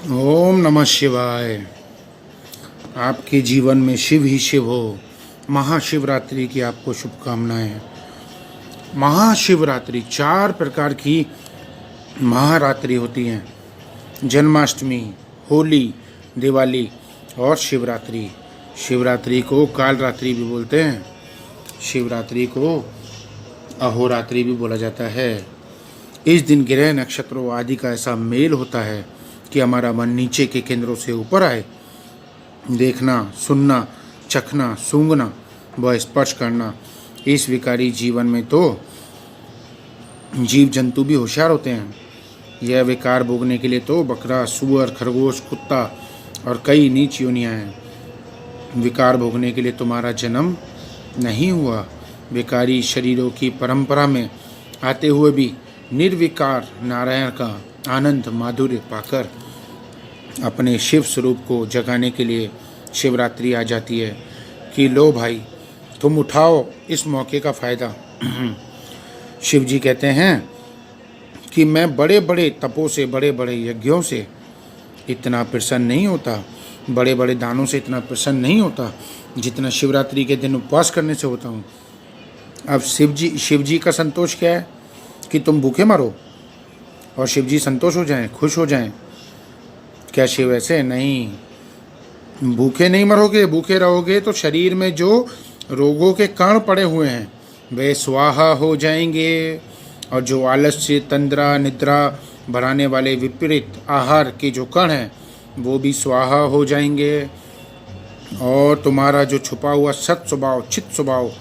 ओम नमः शिवाय। आपके जीवन में शिव ही शिव हो। महाशिवरात्रि की आपको शुभकामनाएं। महाशिवरात्रि 4 प्रकार की महारात्रि होती हैं। जन्माष्टमी, होली, दिवाली और शिवरात्रि। शिवरात्रि को कालरात्रि भी बोलते हैं। शिवरात्रि को अहोरात्रि भी बोला जाता है। इस दिन ग्रह नक्षत्रों आदि का ऐसा मेल होता है कि हमारा मन नीचे के केंद्रों से ऊपर आए। देखना, सुनना, चखना, सूंघना व स्पर्श करना। इस विकारी जीवन में तो जीव जंतु भी होशियार होते हैं। यह विकार भोगने के लिए तो बकरा, सुअर, खरगोश, कुत्ता और कई नीच योनियां हैं। विकार भोगने के लिए तुम्हारा जन्म नहीं हुआ। विकारी शरीरों की परंपरा में आते हुए भी निर्विकार नारायण का आनंद माधुर्य पाकर अपने शिव स्वरूप को जगाने के लिए शिवरात्रि आ जाती है कि लो भाई, तुम उठाओ इस मौके का फ़ायदा। शिव जी कहते हैं कि मैं बड़े बड़े तपों से, बड़े बड़े यज्ञों से इतना प्रसन्न नहीं होता, बड़े बड़े दानों से इतना प्रसन्न नहीं होता जितना शिवरात्रि के दिन उपवास करने से होता हूँ। अब शिव जी का संतोष क्या है कि तुम भूखे मरो और शिव जी संतोष हो जाएं, खुश हो जाएं। क्या शिव ऐसे? नहीं, भूखे नहीं मरोगे। भूखे रहोगे तो शरीर में जो रोगों के कण पड़े हुए हैं वे स्वाहा हो जाएंगे, और जो आलस्य, तंद्रा, निद्रा बढ़ाने वाले विपरीत आहार के जो कण हैं वो भी स्वाहा हो जाएंगे, और तुम्हारा जो छुपा हुआ सत स्वभाव, चित स्वभाव,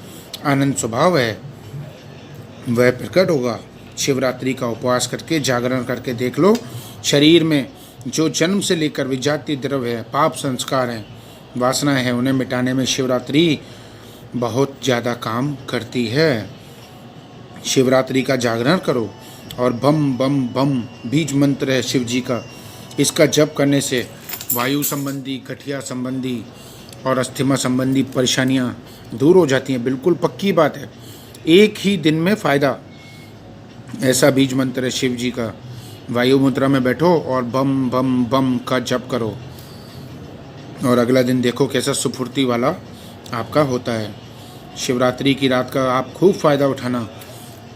आनंद स्वभाव है वह प्रकट होगा। शिवरात्रि का उपवास करके, जागरण करके देख लो, शरीर में जो जन्म से लेकर विजातीय द्रव्य है, पाप संस्कार हैं, वासनाएं हैं, उन्हें मिटाने में शिवरात्रि बहुत ज़्यादा काम करती है। शिवरात्रि का जागरण करो और बम बम बम बीज मंत्र है शिव जी का। इसका जप करने से वायु संबंधी, गठिया संबंधी और अस्थमा संबंधी परेशानियां दूर हो जाती हैं। बिल्कुल पक्की बात है, एक ही दिन में फ़ायदा। ऐसा बीज मंत्र है शिव जी का। वायु मुद्रा में बैठो और बम बम बम का जप करो, और अगला दिन देखो कैसा सुफुर्ती वाला आपका होता है। शिवरात्रि की रात का आप खूब फ़ायदा उठाना।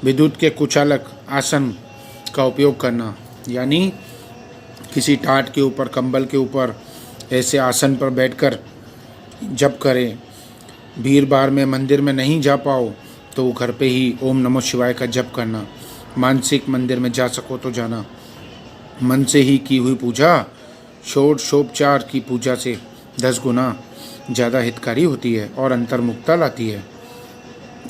विद्युत के कुचालक आसन का उपयोग करना, यानी किसी टाट के ऊपर, कंबल के ऊपर ऐसे आसन पर बैठकर जप करें। भीड़ भाड़ में मंदिर में नहीं जा पाओ तो घर पे ही ओम नमः शिवाय का जप करना। मानसिक मंदिर में जा सको तो जाना। मन से ही की हुई पूजा षोडशोपचार की पूजा से 10 गुना ज़्यादा हितकारी होती है और अंतर्मुक्ता लाती है।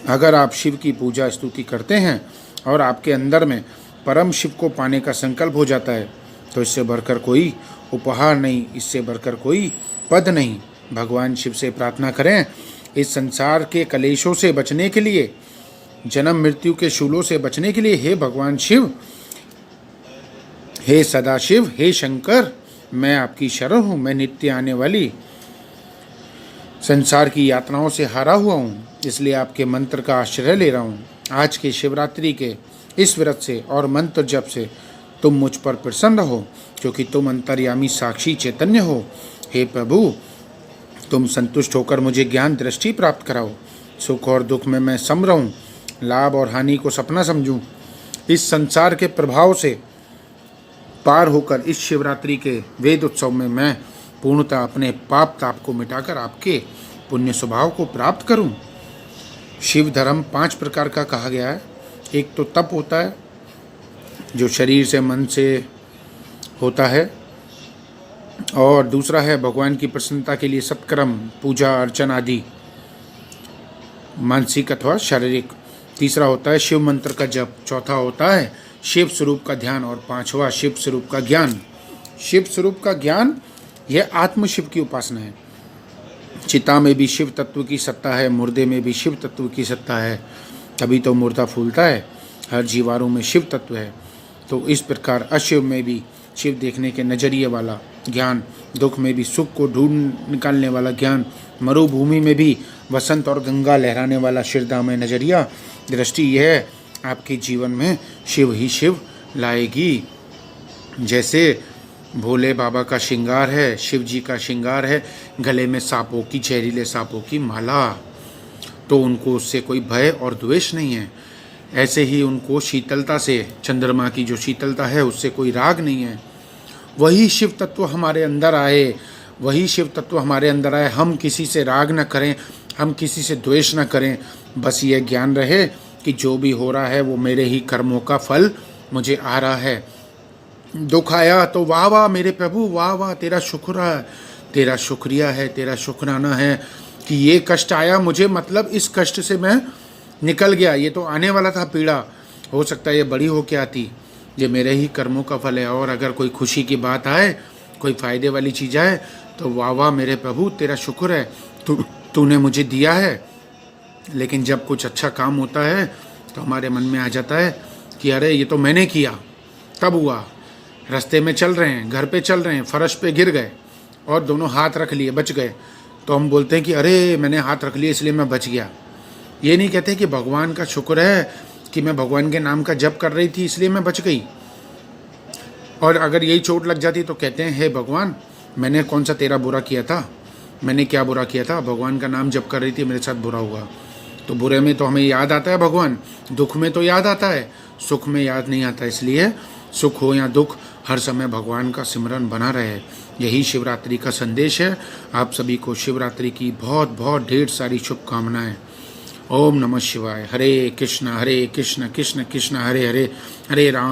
अगर आप शिव की पूजा स्तुति करते हैं और आपके अंदर में परम शिव को पाने का संकल्प हो जाता है तो इससे बढ़कर कोई उपहार नहीं, इससे बढ़कर कोई पद नहीं। भगवान शिव से प्रार्थना करें, इस संसार के कलेशों से बचने के लिए, जन्म मृत्यु के शूलों से बचने के लिए, हे भगवान शिव, हे सदाशिव, हे शंकर, मैं आपकी शरण हूँ। मैं नित्य आने वाली संसार की यातनाओं से हारा हुआ हूँ, इसलिए आपके मंत्र का आश्रय ले रहा हूँ। आज के शिवरात्रि के इस व्रत से और मंत्र जप से तुम मुझ पर प्रसन्न रहो, क्योंकि तुम अंतर्यामी साक्षी चैतन्य हो। हे प्रभु, तुम संतुष्ट होकर मुझे ज्ञान दृष्टि प्राप्त कराओ। सुख और दुख में मैं सम रहूं, लाभ और हानि को सपना समझूं। इस संसार के प्रभाव से पार होकर इस शिवरात्रि के वेद उत्सव में मैं पूर्णतः अपने पाप ताप को मिटाकर आपके पुण्य स्वभाव को प्राप्त करूं। शिव धर्म 5 प्रकार का कहा गया है। एक तो तप होता है जो शरीर से, मन से होता है, और दूसरा है भगवान की प्रसन्नता के लिए सत्कर्म, पूजा अर्चन आदि, मानसिक अथवा शारीरिक। तीसरा होता है शिव मंत्र का जप। चौथा होता है शिव स्वरूप का ध्यान, और पांचवा शिव स्वरूप का ज्ञान। शिव स्वरूप का ज्ञान यह आत्म शिव की उपासना है। चिता में भी शिव तत्व की सत्ता है, मुर्दे में भी शिव तत्व की सत्ता है, तभी तो मुर्दा फूलता है। हर जीवाणु में शिव तत्व है। तो इस प्रकार अशिव में भी शिव देखने के नजरिए वाला ज्ञान, दुख में भी सुख को ढूंढ निकालने वाला ज्ञान, मरुभूमि में भी वसंत और गंगा लहराने वाला शिरदामय नजरिया, दृष्टि, यह आपके जीवन में शिव ही शिव लाएगी। जैसे भोले बाबा का श्रृंगार है, शिव जी का श्रृंगार है, गले में सांपों की, जहरीले सांपों की माला, तो उनको उससे कोई भय और द्वेष नहीं है। ऐसे ही उनको शीतलता से, चंद्रमा की जो शीतलता है उससे कोई राग नहीं है। वही शिव तत्व हमारे अंदर आए, वही शिव तत्व हमारे अंदर आए। हम किसी से राग न करें, हम किसी से द्वेष न करें, बस ये ज्ञान रहे कि जो भी हो रहा है वो मेरे ही कर्मों का फल मुझे आ रहा है। दुख आया तो वाह वाह मेरे प्रभु, वाह वाह तेरा शुक्र है, तेरा शुक्रिया है, तेरा शुक्राना है कि ये कष्ट आया मुझे, मतलब इस कष्ट से मैं निकल गया। ये तो आने वाला था पीड़ा, हो सकता है ये बड़ी होके आती, ये मेरे ही कर्मों का फल है। और अगर कोई खुशी की बात आए, कोई फ़ायदे वाली चीज़ आए, तो वाह वाह मेरे प्रभु तेरा शुक्र है, तूने मुझे दिया है। लेकिन जब कुछ अच्छा काम होता है तो हमारे मन में आ जाता है कि अरे ये तो मैंने किया, तब हुआ। रास्ते में चल रहे हैं, घर पे चल रहे हैं, फर्श पे गिर गए और दोनों हाथ रख लिए, बच गए, तो हम बोलते हैं कि अरे मैंने हाथ रख लिए इसलिए मैं बच गया। ये नहीं कहते कि भगवान का शुक्र है कि मैं भगवान के नाम का जप कर रही थी इसलिए मैं बच गई। और अगर यही चोट लग जाती तो कहते हैं हे भगवान, मैंने कौन सा तेरा बुरा किया था, मैंने क्या बुरा किया था, भगवान का नाम जप कर रही थी, मेरे साथ बुरा हुआ। तो बुरे में तो हमें याद आता है भगवान, दुख में तो याद आता है, सुख में याद नहीं आता। इसलिए सुख हो या दुख, हर समय भगवान का सिमरन बना रहे। यही शिवरात्रि का संदेश है। आप सभी को शिवरात्रि की बहुत बहुत ढेर सारी शुभकामनाएं। ओम नमः शिवाय। हरे कृष्ण कृष्ण कृष्ण हरे हरे, हरे राम